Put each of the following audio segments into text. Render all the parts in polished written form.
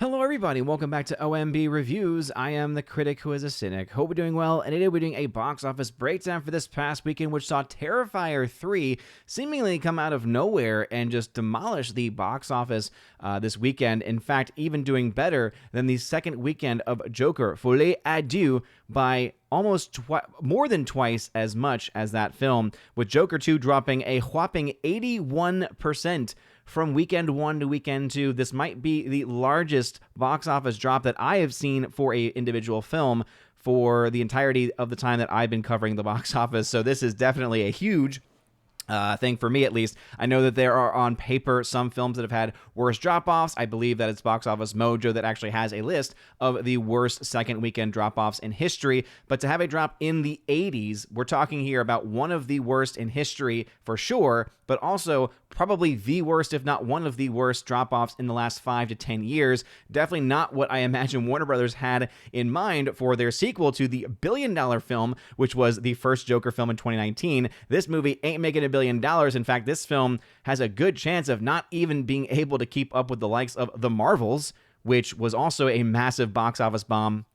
Hello, everybody. Welcome back to OMB Reviews. I am the critic who is a cynic. Hope we're doing well. And today we're doing a box office breakdown for this past weekend, which saw Terrifier 3 seemingly come out of nowhere and just demolish the box office this weekend. In fact, even doing better than the second weekend of Joker, Folie à Deux, by almost more than twice as much as that film, with Joker 2 dropping a whopping 81% from weekend 1 to weekend 2. This might be the largest box office drop that I have seen for a individual film for the entirety of the time that I've been covering the box office. So this is definitely a huge thing for me, at least. I know that there are on paper some films that have had worse drop-offs. I believe that it's Box Office Mojo that actually has a list of the worst second weekend drop-offs in history. But to have a drop in the 80s, we're talking here about one of the worst in history for sure, but also probably the worst, if not one of the worst drop-offs in the last 5 to 10 years. Definitely not what I imagine Warner Brothers had in mind for their sequel to the billion-dollar film, which was the first Joker film in 2019. This movie ain't making $1 billion. In fact, this film has a good chance of not even being able to keep up with the likes of The Marvels, which was also a massive box office bomb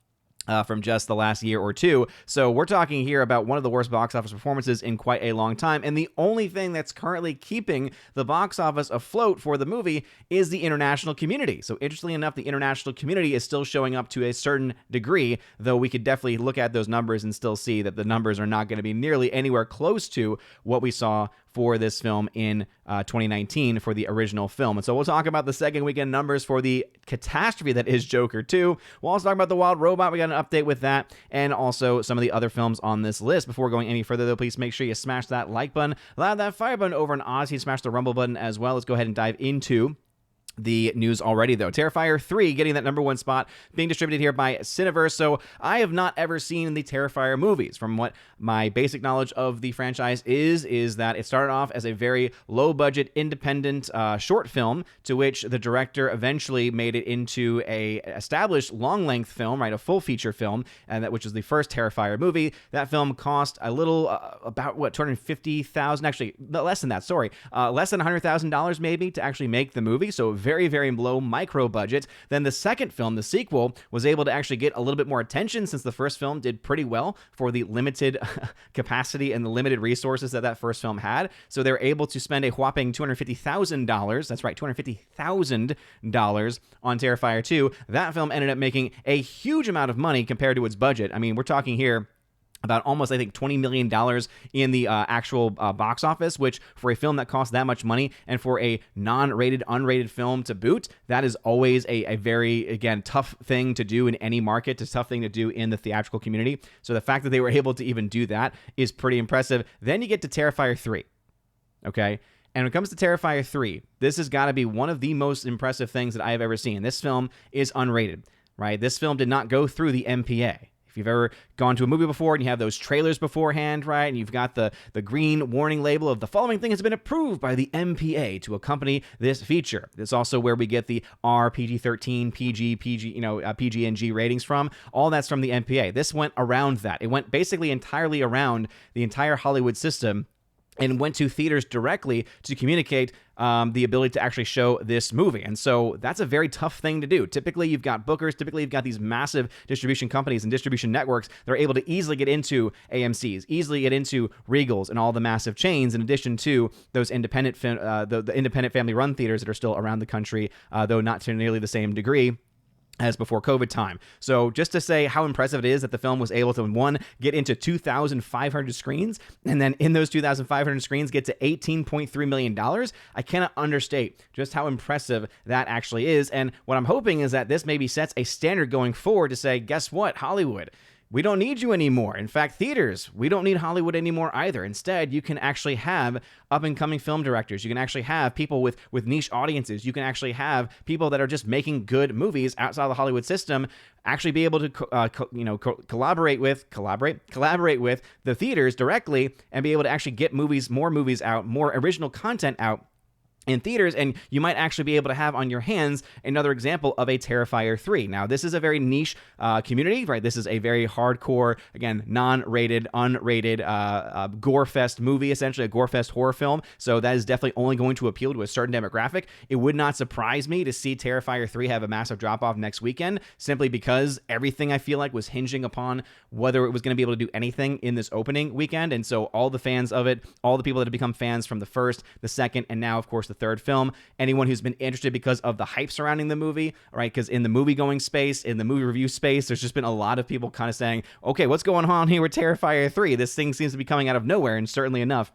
from just the last year or two. So we're talking here about one of the worst box office performances in quite a long time. And the only thing that's currently keeping the box office afloat for the movie is the international community. So interestingly enough, the international community is still showing up to a certain degree, though we could definitely look at those numbers and still see that the numbers are not going to be nearly anywhere close to what we saw for this film in 2019 for the original film. And so we'll talk about the second weekend numbers for the catastrophe that is Joker 2. We'll also talk about The Wild Robot. We got an update with that, and also some of the other films on this list. Before going any further, though, please make sure you smash that like button, allow that fire button over on Odyssey, smash the rumble button as well. Let's go ahead and dive into the news already, though. Terrifier 3 getting that number 1 spot, being distributed here by Cineverse. So I have not ever seen the Terrifier movies. From what my basic knowledge of the franchise is that it started off as a very low-budget, independent short film, to which the director eventually made it into a established long-length film, right, a full feature film, and that which was the first Terrifier movie. That film cost a little, about what, $250,000, actually less than that, sorry, less than $100,000 maybe to actually make the movie. So very, very low micro budget. Then the second film, the sequel, was able to actually get a little bit more attention since the first film did pretty well for the limited capacity and the limited resources that first film had. So they were able to spend a whopping $250,000, that's right, $250,000 on Terrifier 2. That film ended up making a huge amount of money compared to its budget. I mean, we're talking here about almost, I think, $20 million in the actual box office, which for a film that costs that much money and for a non-rated, unrated film to boot, that is always a very, again, tough thing to do in any market. It's a tough thing to do in the theatrical community. So the fact that they were able to even do that is pretty impressive. Then you get to Terrifier 3, okay? And when it comes to Terrifier 3, this has got to be one of the most impressive things that I have ever seen. This film is unrated, right? This film did not go through the MPA. If you've ever gone to a movie before and you have those trailers beforehand, right, and you've got the green warning label of the following thing has been approved by the MPA to accompany this feature. It's also where we get the R, PG-13, PG, PG and G ratings from. All that's from the MPA. This went around that. It went basically entirely around the entire Hollywood system and went to theaters directly to communicate the ability to actually show this movie. And so that's a very tough thing to do. Typically, you've got bookers, typically you've got these massive distribution companies and distribution networks that are able to easily get into AMCs, easily get into Regals and all the massive chains, in addition to those independent, the independent family-run theaters that are still around the country, though not to nearly the same degree as before COVID time. So just to say how impressive it is that the film was able to, one, get into 2,500 screens, and then in those 2,500 screens get to $18.3 million, I cannot understate just how impressive that actually is. And what I'm hoping is that this maybe sets a standard going forward to say, guess what, Hollywood? We don't need you anymore. In fact, theaters, we don't need Hollywood anymore either. Instead, you can actually have up-and-coming film directors. You can actually have people with niche audiences. You can actually have people that are just making good movies outside of the Hollywood system actually be able to collaborate with the theaters directly and be able to actually get more movies out, more original content out in theaters, and you might actually be able to have on your hands another example of a Terrifier 3. Now, this is a very niche community, right? This is a very hardcore, again, non-rated, unrated gore-fest movie, essentially a gore-fest horror film, so that is definitely only going to appeal to a certain demographic. It would not surprise me to see Terrifier 3 have a massive drop-off next weekend, simply because everything I feel like was hinging upon whether it was going to be able to do anything in this opening weekend, and so all the fans of it, all the people that have become fans from the first, the second, and now, of course, the third film, anyone who's been interested because of the hype surrounding the movie, right? Because in the movie-going space, in the movie review space, there's just been a lot of people kind of saying, okay, what's going on here with Terrifier 3? This thing seems to be coming out of nowhere, and certainly enough,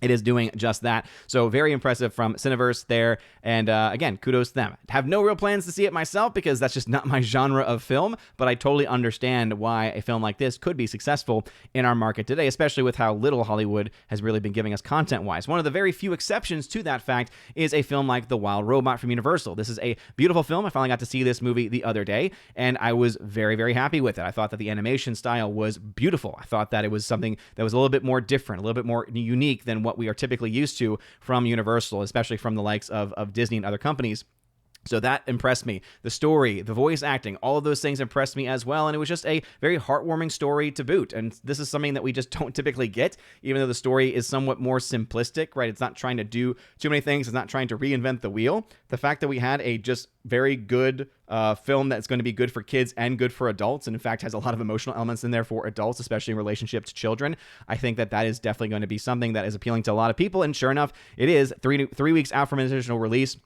it is doing just that. So very impressive from Cineverse there. And again, kudos to them. Have no real plans to see it myself because that's just not my genre of film, but I totally understand why a film like this could be successful in our market today, especially with how little Hollywood has really been giving us content-wise. One of the very few exceptions to that fact is a film like The Wild Robot from Universal. This is a beautiful film. I finally got to see this movie the other day, and I was very, very happy with it. I thought that the animation style was beautiful. I thought that it was something that was a little bit more different, a little bit more unique than what we are typically used to from Universal, especially from the likes of Disney and other companies. So that impressed me. The story, the voice acting, all of those things impressed me as well, and it was just a very heartwarming story to boot. And this is something that we just don't typically get, even though the story is somewhat more simplistic, right? It's not trying to do too many things. It's not trying to reinvent the wheel. The fact that we had a just very good film that's going to be good for kids and good for adults, and in fact has a lot of emotional elements in there for adults, especially in relationship to children, I think that that is definitely going to be something that is appealing to a lot of people. And sure enough, it is 3 weeks out from its initial release,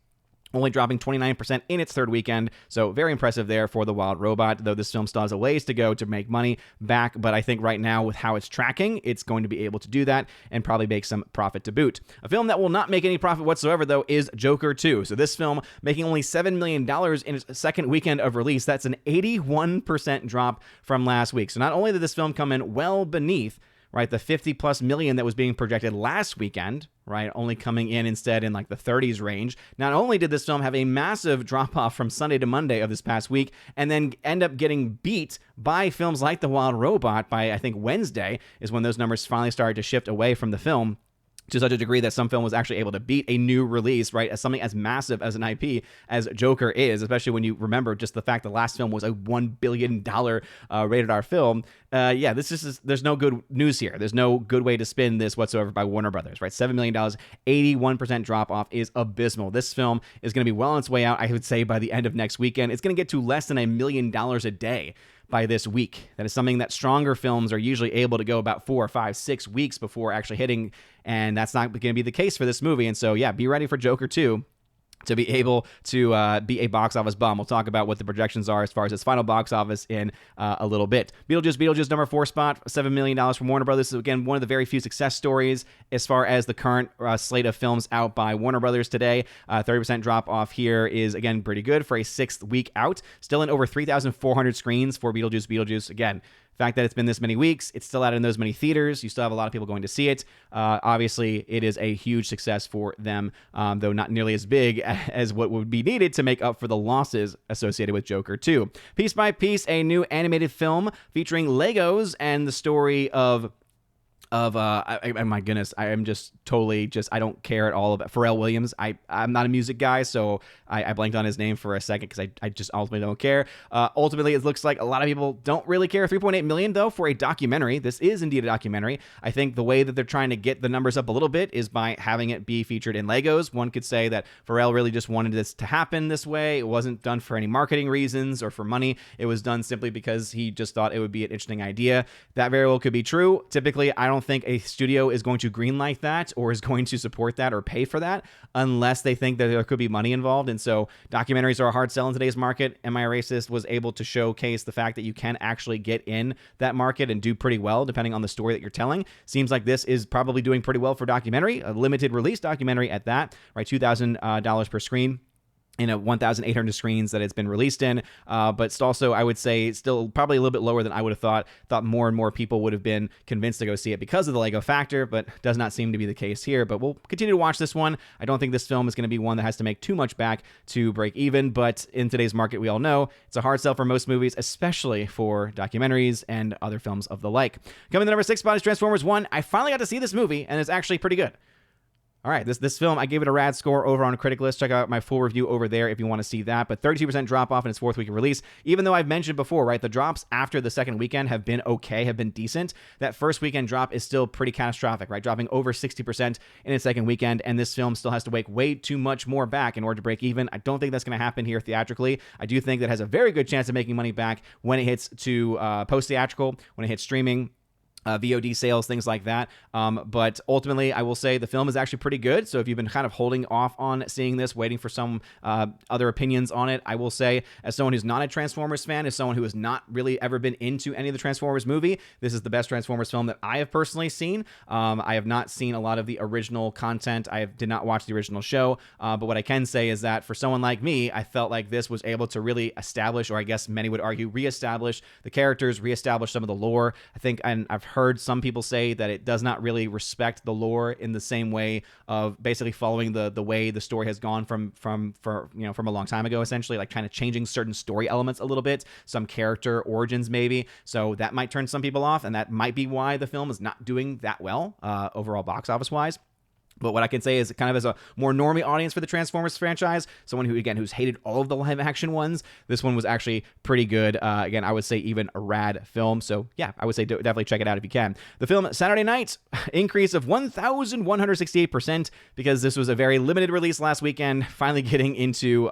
only dropping 29% in its third weekend, so very impressive there for The Wild Robot, though this film still has a ways to go to make money back, but I think right now with how it's tracking, it's going to be able to do that and probably make some profit to boot. A film that will not make any profit whatsoever, though, is Joker 2. So this film making only $7 million in its second weekend of release. That's an 81% drop from last week. So not only did this film come in well beneath, right, the 50 plus million that was being projected last weekend, right, only coming in instead in like the 30s range. Not only did this film have a massive drop off from Sunday to Monday of this past week, and then end up getting beat by films like The Wild Robot by, I think, Wednesday is when those numbers finally started to shift away from the film, to such a degree that some film was actually able to beat a new release, right, as something as massive as an IP as Joker is, especially when you remember just the fact the last film was a $1 billion rated R film. Yeah, there's no good news here. There's no good way to spin this whatsoever by Warner Brothers, right? $7 million, 81% drop off is abysmal. This film is going to be well on its way out, I would say, by the end of next weekend. It's going to get to less than $1 million a day by this week. That is something that stronger films are usually able to go about 4, 5, 6 weeks before actually hitting, and that's not going to be the case for this movie. And so, yeah, be ready for Joker 2 to be able to be a box office bomb. We'll talk about what the projections are as far as its final box office in a little bit. Beetlejuice, number 4 spot, $7 million from Warner Brothers. This is, again, one of the very few success stories as far as the current slate of films out by Warner Brothers today. 30% drop off here is, again, pretty good for a 6th week out. Still in over 3,400 screens for Beetlejuice. Again, fact that it's been this many weeks, it's still out in those many theaters. You still have a lot of people going to see it. Obviously, it is a huge success for them, though not nearly as big as what would be needed to make up for the losses associated with Joker 2. Piece by Piece, a new animated film featuring Legos and the story of my goodness, I am just totally I don't care at all about Pharrell Williams. I'm not a music guy, so I blanked on his name for a second because I just ultimately don't care. Ultimately, it looks like a lot of people don't really care. 3.8 million, though, for a documentary. This is indeed a documentary. I think the way that they're trying to get the numbers up a little bit is by having it be featured in Legos. One could say that Pharrell really just wanted this to happen this way. It wasn't done for any marketing reasons or for money. It was done simply because he just thought it would be an interesting idea. That very well could be true. Typically, I don't think a studio is going to greenlight that or is going to support that or pay for that unless they think that there could be money involved. And so documentaries are a hard sell in today's market. Am I a Racist was able to showcase the fact that you can actually get in that market and do pretty well depending on the story that you're telling. Seems like this is probably doing pretty well for documentary, a limited release documentary at that, right? $2,000 per screen in 1,800 screens that it's been released in, but it's also, I would say, still probably a little bit lower than I would have thought. Thought more and more people would have been convinced to go see it because of the Lego factor, but does not seem to be the case here. But we'll continue to watch this one. I don't think this film is going to be one that has to make too much back to break even, but in today's market, we all know it's a hard sell for most movies, especially for documentaries and other films of the like. Coming to the number 6 spot is Transformers 1. I finally got to see this movie, and it's actually pretty good. All right, this film, I gave it a rad score over on Critic List. Check out my full review over there if you want to see that. But 32% drop off in its fourth week of release. Even though I've mentioned before, right, the drops after the second weekend have been okay, have been decent. That first weekend drop is still pretty catastrophic, right? Dropping over 60% in its second weekend, and this film still has to wake way too much more back in order to break even. I don't think that's going to happen here theatrically. I do think that has a very good chance of making money back when it hits to post-theatrical, when it hits streaming, VOD sales, things like that. But ultimately, I will say the film is actually pretty good. So if you've been kind of holding off on seeing this, waiting for some other opinions on it, I will say, as someone who's not a Transformers fan, as someone who has not really ever been into any of the Transformers movie, this is the best Transformers film that I have personally seen. I have not seen a lot of the original content. I did not watch the original show. But what I can say is that for someone like me, I felt like this was able to really establish, or I guess many would argue, reestablish the characters, reestablish some of the lore. I think, and I've heard some people say that it does not really respect the lore in the same way of basically following the way the story has gone from a long time ago, essentially, like kind of changing certain story elements a little bit, some character origins maybe. So that might turn some people off, and that might be why the film is not doing that well overall box office wise. But what I can say is kind of as a more normie audience for the Transformers franchise, someone who, again, who's hated all of the live action ones, this one was actually pretty good. Again, I would say even a rad film. So yeah, I would say definitely check it out if you can. The film Saturday Night, increase of 1,168% because this was a very limited release last weekend, finally getting into,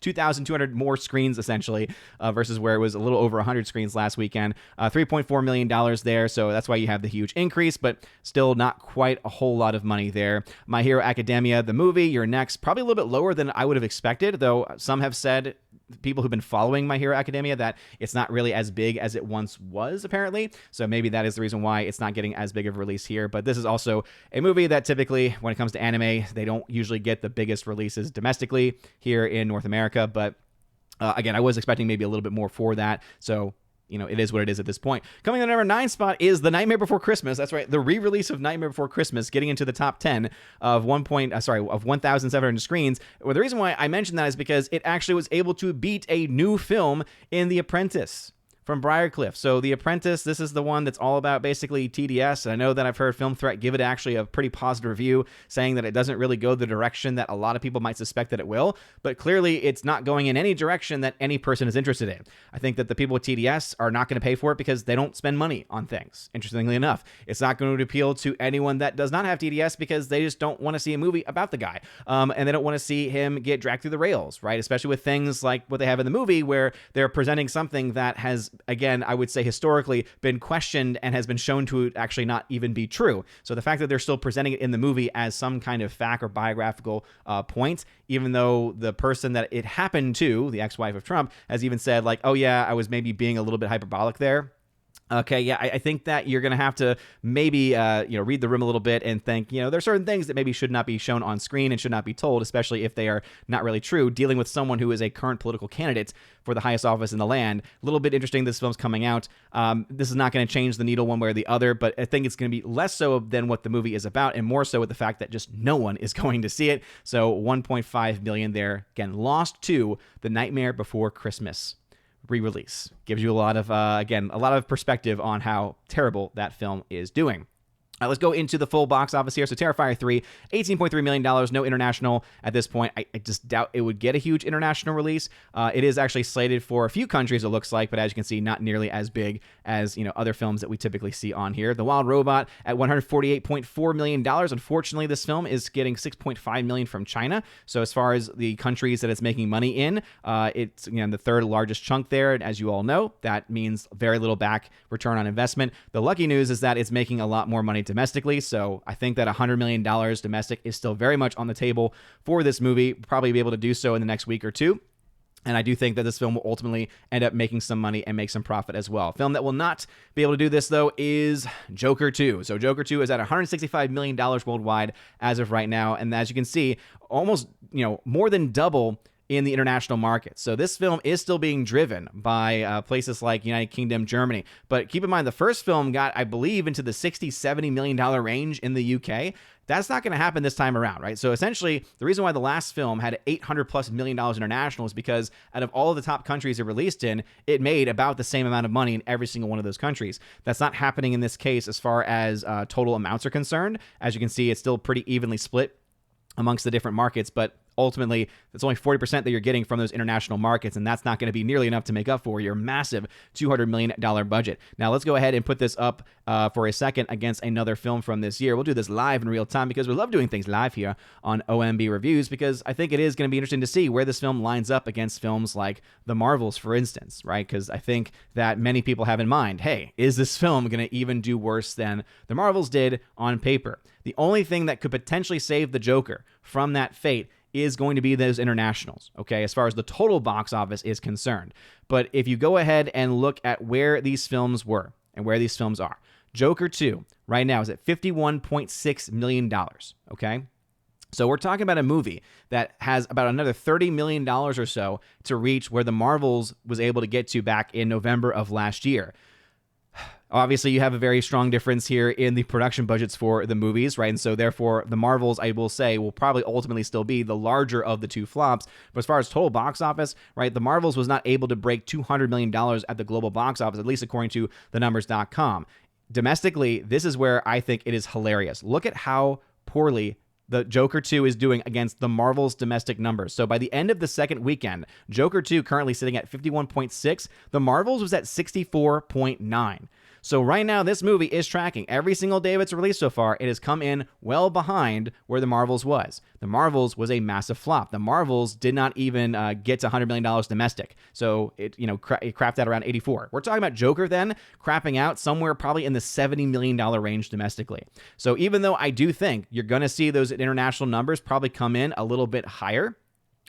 2,200 more screens, essentially, versus where it was a little over 100 screens last weekend. $3.4 million there, so that's why you have the huge increase, but still not quite a whole lot of money there. My Hero Academia, the movie, you're next. Probably a little bit lower than I would have expected, though some have said, people who've been following My Hero Academia, that it's not really as big as it once was, apparently. So maybe that is the reason why it's not getting as big of a release here. But this is also a movie that typically, when it comes to anime, they don't usually get the biggest releases domestically here in North America. But again, I was expecting maybe a little bit more for that. So it is what it is at this point. Coming to the number 9 spot is The Nightmare Before Christmas. That's right, the re-release of Nightmare Before Christmas, getting into the top 10 of 1,700 screens. Well, the reason why I mentioned that is because it actually was able to beat a new film in The Apprentice from Briarcliff. So The Apprentice, this is the one that's all about basically TDS. And I know that I've heard Film Threat give it actually a pretty positive review, saying that it doesn't really go the direction that a lot of people might suspect that it will. But clearly, it's not going in any direction that any person is interested in. I think that the people with TDS are not going to pay for it because they don't spend money on things, interestingly enough. It's not going to appeal to anyone that does not have TDS because they just don't want to see a movie about the guy. And they don't want to see him get dragged through the rails, right? Especially with things like what they have in the movie, where they're presenting something that has, again, I would say historically been questioned and has been shown to actually not even be true. So the fact that they're still presenting it in the movie as some kind of fact or biographical point, even though the person that it happened to, the ex-wife of Trump, has even said like, oh yeah, I was maybe being a little bit hyperbolic there. Okay, yeah, I think that you're going to have to maybe, read the room a little bit and think, there are certain things that maybe should not be shown on screen and should not be told, especially if they are not really true, dealing with someone who is a current political candidate for the highest office in the land. A little bit interesting, this film's coming out. This is not going to change the needle one way or the other, but I think it's going to be less so than what the movie is about and more so with the fact that just no one is going to see it. So 1.5 million there, again, lost to The Nightmare Before Christmas re-release. Gives you a lot of perspective on how terrible that film is doing. Let's go into the full box office here. So Terrifier 3, $18.3 million, no international at this point. I just doubt it would get a huge international release. It is actually slated for a few countries, it looks like, but as you can see, not nearly as big as other films that we typically see on here. The Wild Robot at $148.4 million. Unfortunately, this film is getting $6.5 million from China. So as far as the countries that it's making money in, it's the third largest chunk there. And as you all know, that means very little back return on investment. The lucky news is that it's making a lot more money domestically, so I think that $100 million domestic is still very much on the table for this movie, probably be able to do so in the next week or two. And I do think that this film will ultimately end up making some money and make some profit as well. A film that will not be able to do this, though, is Joker 2. So Joker 2 is at $165 million worldwide as of right now. And as you can see, almost, more than double in the international market. So this film is still being driven by places like United Kingdom, Germany. But keep in mind, the first film got, I believe, into the $60-70 million range in the UK. That's not going to happen this time around, right? So essentially, the reason why the last film had $800+ million international is because out of all of the top countries it released in, it made about the same amount of money in every single one of those countries. That's not happening in this case as far as total amounts are concerned. As you can see, it's still pretty evenly split amongst the different markets, but ultimately, it's only 40% that you're getting from those international markets, and that's not going to be nearly enough to make up for your massive $200 million budget. Now, let's go ahead and put this up for a second against another film from this year. We'll do this live in real time because we love doing things live here on OMB Reviews, because I think it is going to be interesting to see where this film lines up against films like The Marvels, for instance, right? Because I think that many people have in mind, hey, is this film going to even do worse than The Marvels did on paper? The only thing that could potentially save the Joker from that fate is going to be those internationals, okay, as far as the total box office is concerned. But if you go ahead and look at where these films were and where these films are, Joker 2 right now is at $51.6 million, okay? So we're talking about a movie that has about another $30 million or so to reach where The Marvels was able to get to back in November of last year. Obviously, you have a very strong difference here in the production budgets for the movies, right? And so therefore, The Marvels, I will say, will probably ultimately still be the larger of the two flops. But as far as total box office, right, The Marvels was not able to break $200 million at the global box office, at least according to thenumbers.com. Domestically, this is where I think it is hilarious. Look at how poorly the Joker 2 is doing against The Marvel's domestic numbers. So by the end of the second weekend, Joker 2 currently sitting at 51.6. The Marvel's was at 64.9. So right now, this movie is tracking. Every single day of its release so far, it has come in well behind where The Marvels was. The Marvels was a massive flop. The Marvels did not even get to $100 million domestic. So it crapped out around 84. We're talking about Joker then crapping out somewhere probably in the $70 million range domestically. So even though I do think you're going to see those international numbers probably come in a little bit higher,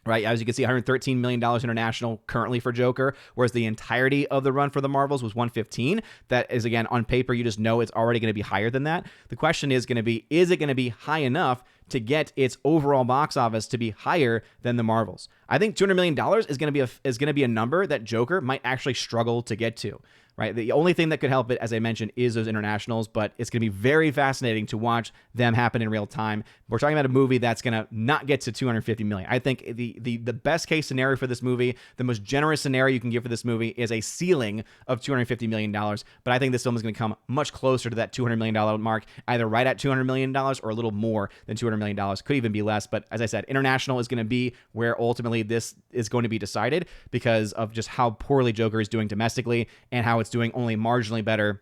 right? As you can see, $113 million international currently for Joker, whereas the entirety of the run for The Marvels was $115. That is, again, on paper, you just know it's already going to be higher than that. The question is going to be, is it going to be high enough to get its overall box office to be higher than The Marvels? I think $200 million is going to be a number that Joker might actually struggle to get to. Right. The only thing that could help it, as I mentioned, is those internationals, but it's going to be very fascinating to watch them happen in real time. We're talking about a movie that's going to not get to $250 million. I think the best case scenario for this movie, the most generous scenario you can give for this movie, is a ceiling of $250 million. But I think this film is going to come much closer to that $200 million mark, either right at $200 million or a little more than $200 million. Could even be less. But as I said, international is going to be where ultimately this is going to be decided because of just how poorly Joker is doing domestically and how it's doing only marginally better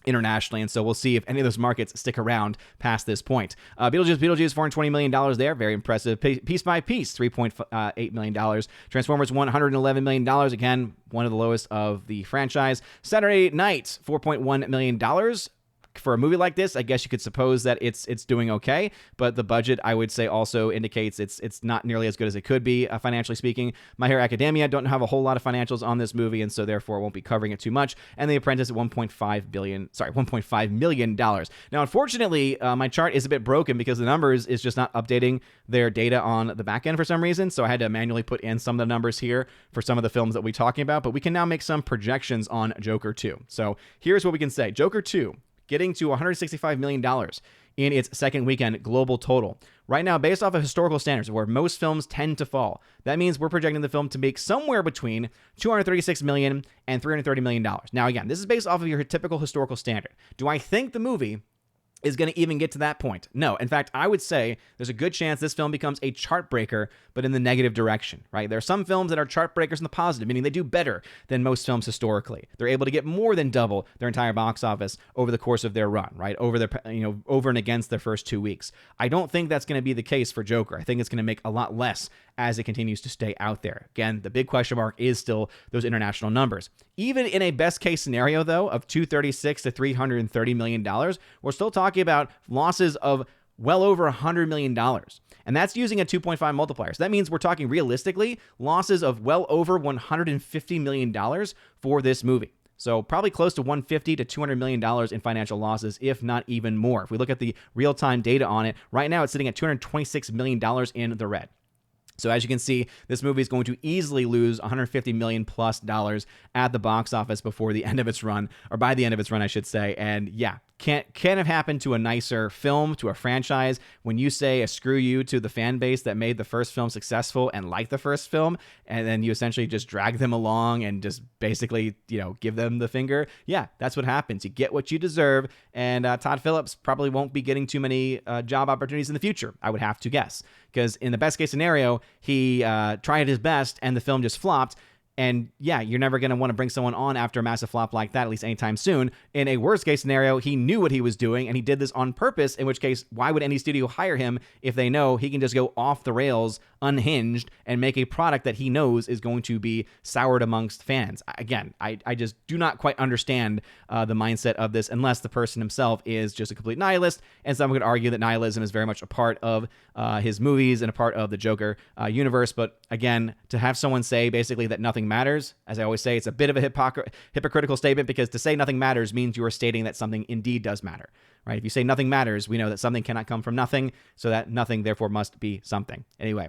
internationally. And so we'll see if any of those markets stick around past this point. Beetlejuice, $420 million there. Very impressive. Piece by Piece, $3.8 million. Transformers, $111 million. Again, one of the lowest of the franchise. Saturday Night, $4.1 million. For a movie like this, I guess you could suppose that it's doing okay, but the budget, I would say, also indicates it's not nearly as good as it could be, financially speaking. My Hero Academia don't have a whole lot of financials on this movie, and so therefore won't be covering it too much. And The Apprentice at $1.5 million. Now, unfortunately, my chart is a bit broken because the numbers is just not updating their data on the back end for some reason, so I had to manually put in some of the numbers here for some of the films that we're talking about, but we can now make some projections on Joker 2. So here's what we can say. Joker 2, getting to $165 million in its second weekend global total. Right now, based off of historical standards, where most films tend to fall, that means we're projecting the film to make somewhere between $236 million and $330 million. Now, again, this is based off of your typical historical standard. Do I think the movie is going to even get to that point? No. In fact, I would say there's a good chance this film becomes a chart breaker, but in the negative direction, right? There are some films that are chart breakers in the positive, meaning they do better than most films historically. They're able to get more than double their entire box office over the course of their run, right? Over and against their first 2 weeks. I don't think that's going to be the case for Joker. I think it's going to make a lot less as it continues to stay out there. Again, the big question mark is still those international numbers. Even in a best case scenario, though, of $236 to $330 million, we're still talking about losses of well over $100 million. And that's using a 2.5 multiplier. So that means we're talking realistically losses of well over $150 million for this movie. So probably close to $150 to $200 million in financial losses, if not even more. If we look at the real-time data on it, right now it's sitting at $226 million in the red. So as you can see, this movie is going to easily lose $150 million plus at the box office before the end of its run, or by the end of its run, I should say. And yeah, can't have happened to a nicer film, to a franchise. When you say a screw you to the fan base that made the first film successful and liked the first film, and then you essentially just drag them along and just basically, give them the finger. Yeah, that's what happens. You get what you deserve. And Todd Phillips probably won't be getting too many job opportunities in the future, I would have to guess. Because in the best case scenario, he tried his best and the film just flopped. And yeah, you're never going to want to bring someone on after a massive flop like that, at least anytime soon. In a worst case scenario, he knew what he was doing and he did this on purpose, in which case, why would any studio hire him if they know he can just go off the rails, unhinged, and make a product that he knows is going to be soured amongst fans? Again, I just do not quite understand the mindset of this unless the person himself is just a complete nihilist. And some would argue that nihilism is very much a part of his movies and a part of the Joker universe. But again, to have someone say basically that nothing matters, as I always say, it's a bit of a hypocritical statement, because to say nothing matters means you are stating that something indeed does matter, right? If you say nothing matters, we know that something cannot come from nothing, so that nothing therefore must be something. Anyway,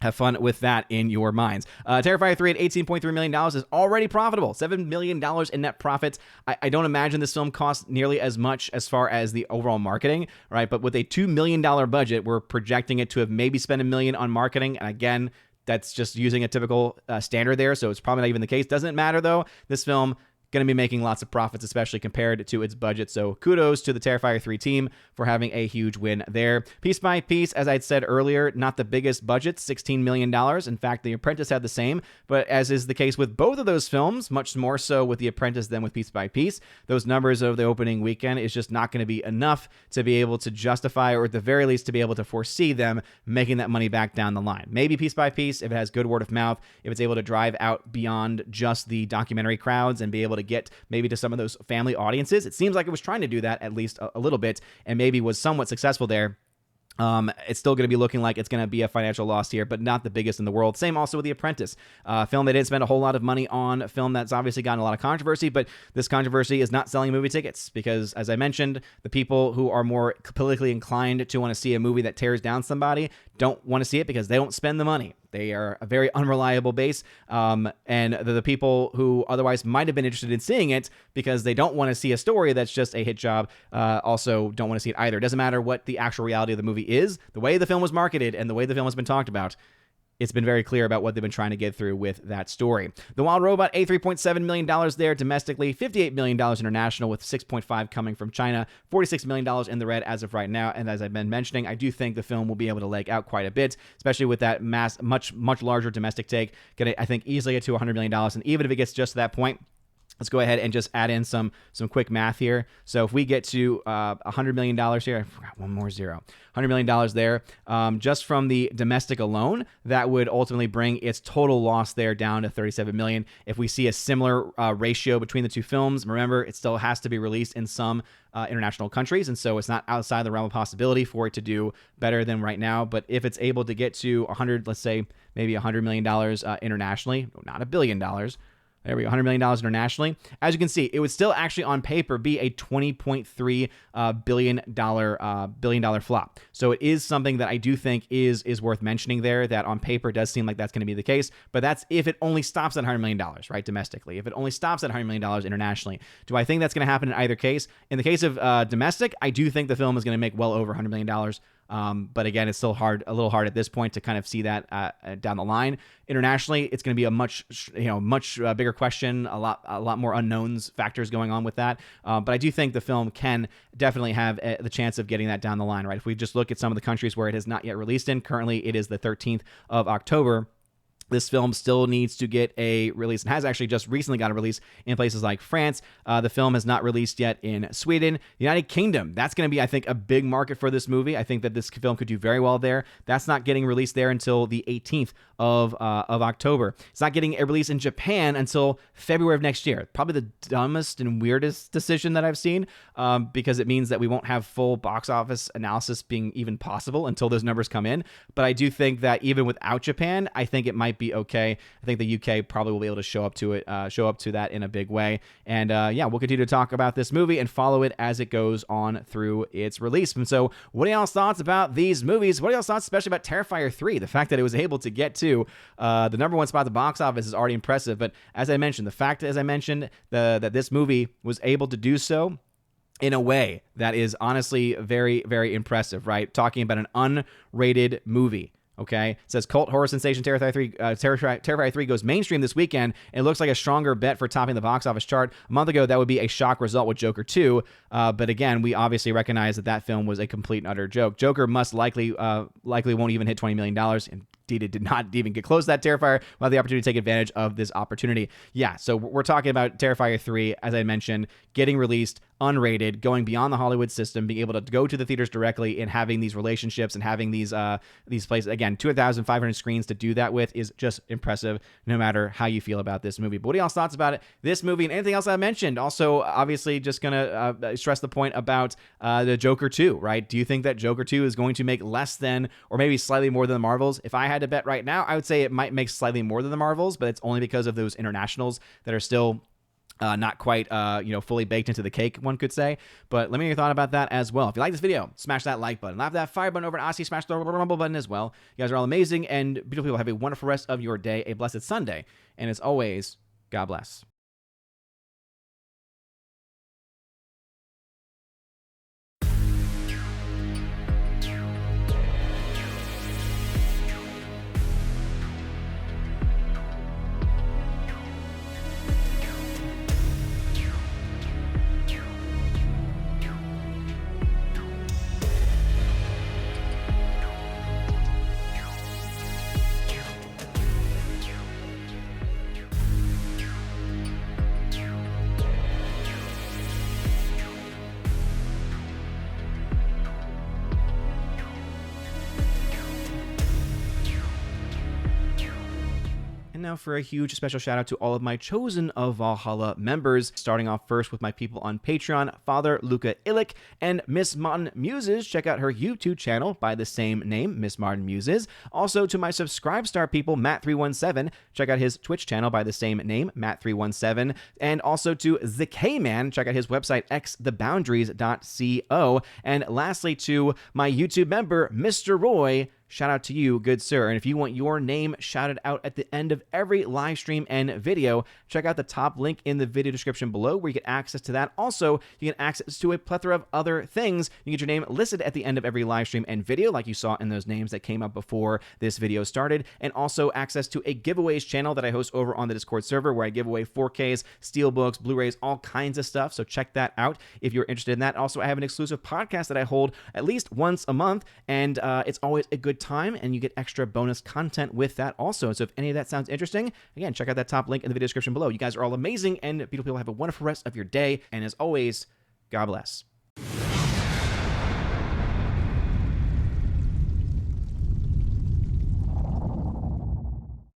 have fun with that in your minds. Terrifier 3 at $18.3 million is already profitable. $7 million in net profits. I don't imagine this film costs nearly as much as far as the overall marketing, right? But with a $2 million budget, we're projecting it to have maybe spent $1 million on marketing. And again, that's just using a typical standard there, so it's probably not even the case. Doesn't matter, though. This film going to be making lots of profits, especially compared to its budget. So kudos to the Terrifier 3 team for having a huge win there. Piece by Piece, as I'd said earlier, not the biggest budget, $16 million. In fact, The Apprentice had the same, but as is the case with both of those films, much more so with The Apprentice than with Piece by Piece, those numbers of the opening weekend is just not going to be enough to be able to justify, or at the very least to be able to foresee them making that money back down the line. Maybe Piece by Piece, if it has good word of mouth, if it's able to drive out beyond just the documentary crowds and be able to get maybe to some of those family audiences. It seems like it was trying to do that at least a little bit, and maybe was somewhat successful there. It's still going to be looking like it's going to be a financial loss here, but not the biggest in the world. Same also with The Apprentice, film they didn't spend a whole lot of money on, a film that's obviously gotten a lot of controversy, but this controversy is not selling movie tickets because, as I mentioned, the people who are more politically inclined to want to see a movie that tears down somebody don't want to see it because they don't spend the money. They are a very unreliable base, and the people who otherwise might have been interested in seeing it because they don't want to see a story that's just a hit job also don't want to see it either. It doesn't matter what the actual reality of the movie is. The way the film was marketed and the way the film has been talked about, it's been very clear about what they've been trying to get through with that story. The Wild Robot, $83.7 million there domestically, $58 million international, with $6.5 million coming from China, $46 million in the red as of right now. And as I've been mentioning, I do think the film will be able to leg out quite a bit, especially with that much larger domestic take. I think easily get to $100 million. And even if it gets just to that point, let's go ahead and just add in some quick math here. So if we get to $100 million here, I forgot one more zero, $100 million there, just from the domestic alone, that would ultimately bring its total loss there down to $37 million. If we see a similar ratio between the two films, remember, it still has to be released in some international countries, and so it's not outside the realm of possibility for it to do better than right now. But if it's able to get to 100, let's say maybe $100 million internationally, not $1 billion, there we go, $100 million internationally. As you can see, it would still actually on paper be a $20.3 billion flop. So it is something that I do think is worth mentioning there, that on paper does seem like that's going to be the case, but that's if it only stops at $100 million, right, domestically. If it only stops at $100 million internationally. Do I think that's going to happen in either case? In the case of domestic, I do think the film is going to make well over $100 million. But again, it's still a little hard at this point to kind of see that down the line. Internationally, it's going to be a much bigger question, a lot more unknowns factors going on with that. But I do think the film can definitely have the chance of getting that down the line, right? If we just look at some of the countries where it has not yet released in, currently it is the 13th of October. This film still needs to get a release and has actually just recently got a release in places like France. The film has not released yet in Sweden. United Kingdom, that's going to be, I think, a big market for this movie. I think that this film could do very well there. That's not getting released there until the 18th of October. It's not getting a release in Japan until February of next year. Probably the dumbest and weirdest decision that I've seen, because it means that we won't have full box office analysis being even possible until those numbers come in. But I do think that even without Japan, I think it might might be okay. I think the UK probably will be able to show up to that in a big way. And yeah, we'll continue to talk about this movie and follow it as it goes on through its release. And so, what are y'all's thoughts about these movies? What are y'all's thoughts, especially about Terrifier 3? The fact that it was able to get to the #1 spot at the box office is already impressive. But as I mentioned, the fact, as I mentioned, that this movie was able to do so in a way that is honestly very, very impressive, right? Talking about an unrated movie. Okay, it says cult horror sensation Terrifier 3 goes mainstream this weekend. It looks like a stronger bet for topping the box office chart. A month ago, that would be a shock result with Joker 2. But again, we obviously recognize that film was a complete and utter joke. Joker must likely won't even hit $20 million. Indeed, it did not even get close to that. Terrifier will have the opportunity to take advantage of this opportunity. Yeah, so we're talking about Terrifier 3, as I mentioned, getting released, unrated, going beyond the Hollywood system, being able to go to the theaters directly and having these relationships and having these places. Again, 2,500 screens to do that with is just impressive, no matter how you feel about this movie. But what are y'all's thoughts about it, this movie, and anything else I mentioned? Also, obviously, just going to stress the point about the Joker 2, right? Do you think that Joker 2 is going to make less than or maybe slightly more than the Marvels? If I had to bet right now, I would say it might make slightly more than the Marvels, but it's only because of those internationals that are still not quite, fully baked into the cake, one could say. But let me know your thought about that as well. If you like this video, smash that like button. Laugh that fire button over at Aussie. Smash the rumble button as well. You guys are all amazing and beautiful people. Have a wonderful rest of your day, a blessed Sunday. And as always, God bless. And now for a huge special shout out to all of my Chosen of Valhalla members, starting off first with my people on Patreon, Father Luca Illick and Miss Martin Muses. Check out her YouTube channel by the same name, Miss Martin Muses. Also to my Subscribe Star people, Matt317. Check out his Twitch channel by the same name, Matt317. And also to the K-Man. Check out his website, xtheboundaries.co. And lastly to my YouTube member, Mr. Roy. Shout out to you, good sir. And if you want your name shouted out at the end of every live stream and video, check out the top link in the video description below where you get access to that. Also, you get access to a plethora of other things. You get your name listed at the end of every live stream and video, like you saw in those names that came up before this video started. And also access to a giveaways channel that I host over on the Discord server where I give away 4Ks, Steelbooks, Blu-rays, all kinds of stuff. So check that out if you're interested in that. Also, I have an exclusive podcast that I hold at least once a month, and it's always a good time, and you get extra bonus content with that also. So if any of that sounds interesting, again, check out that top link in the video description below. You guys are all amazing and beautiful people. Have a wonderful rest of your day, and as always, God bless.